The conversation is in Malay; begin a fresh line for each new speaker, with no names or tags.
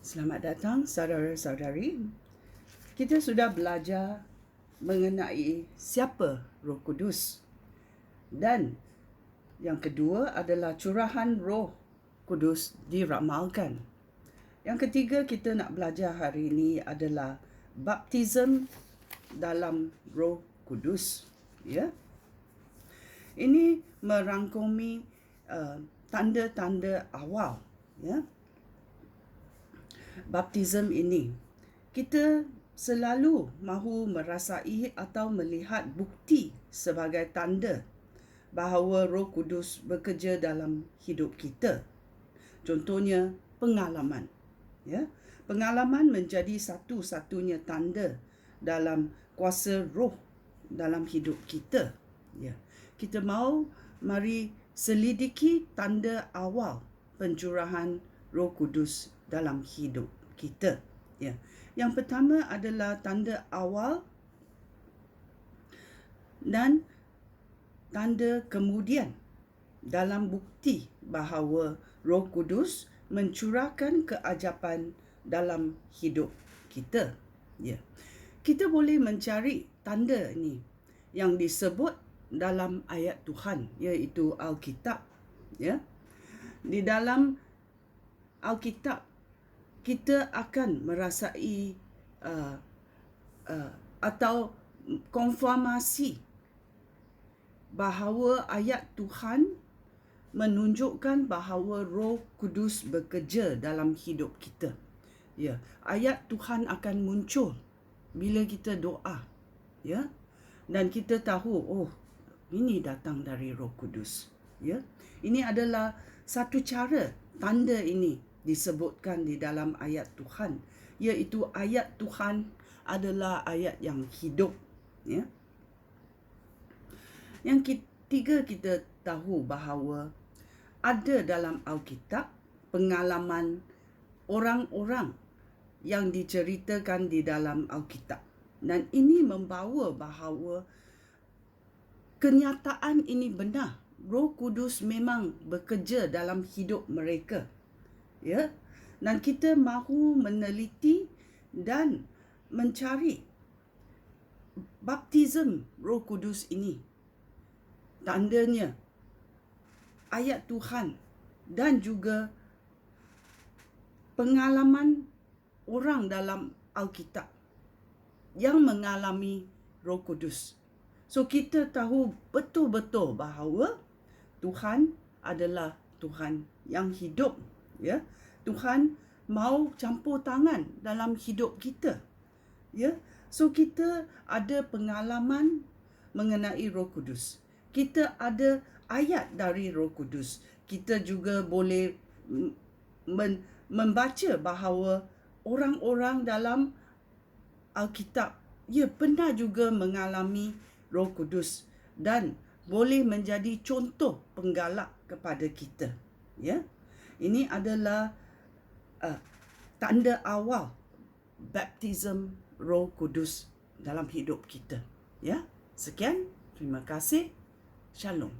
Selamat datang saudara-saudari. Kita sudah belajar mengenai siapa Roh Kudus. Dan yang kedua adalah curahan Roh Kudus diramalkan. Yang ketiga kita nak belajar hari ini adalah baptism dalam Roh Kudus. Ya. Ini merangkumi tanda-tanda awal, ya. Baptism ini, kita selalu mahu merasai atau melihat bukti sebagai tanda bahawa Roh Kudus bekerja dalam hidup kita. Contohnya pengalaman, ya. Pengalaman menjadi satu-satunya tanda dalam kuasa Roh dalam hidup kita, ya. Kita mari selidiki tanda awal pencurahan Roh Kudus dalam hidup kita, ya. Yang pertama adalah tanda awal dan tanda kemudian dalam bukti bahawa Roh Kudus mencurahkan keajapan dalam hidup kita, ya. Kita boleh mencari tanda ini yang disebut dalam ayat Tuhan, iaitu Alkitab, ya. Di dalam Alkitab kita akan merasai atau konfirmasi bahawa ayat Tuhan menunjukkan bahawa Roh Kudus bekerja dalam hidup kita. Ya, ayat Tuhan akan muncul bila kita doa, ya. Dan kita tahu, ini datang dari Roh Kudus, ya. Ini adalah satu cara tanda ini disebutkan di dalam ayat Tuhan, iaitu ayat Tuhan adalah ayat yang hidup, ya. Yang ketiga, kita tahu bahawa ada dalam Alkitab pengalaman orang-orang yang diceritakan di dalam Alkitab, dan ini membawa bahawa kenyataan ini benar. Roh Kudus memang bekerja dalam hidup mereka, ya. Dan kita mahu meneliti dan mencari baptism Roh Kudus ini, tandanya, ayat Tuhan, dan juga pengalaman orang dalam Alkitab yang mengalami Roh Kudus. So kita tahu betul-betul bahawa Tuhan adalah Tuhan yang hidup, ya. Tuhan mau campur tangan dalam hidup kita, ya. So kita ada pengalaman mengenai Roh Kudus. Kita ada ayat dari Roh Kudus. Kita juga boleh membaca bahawa orang-orang dalam Alkitab, pernah juga mengalami Roh Kudus dan boleh menjadi contoh penggalak kepada kita, ya. Ini adalah tanda awal baptism Roh Kudus dalam hidup kita, ya. Sekian, terima kasih. Shalom.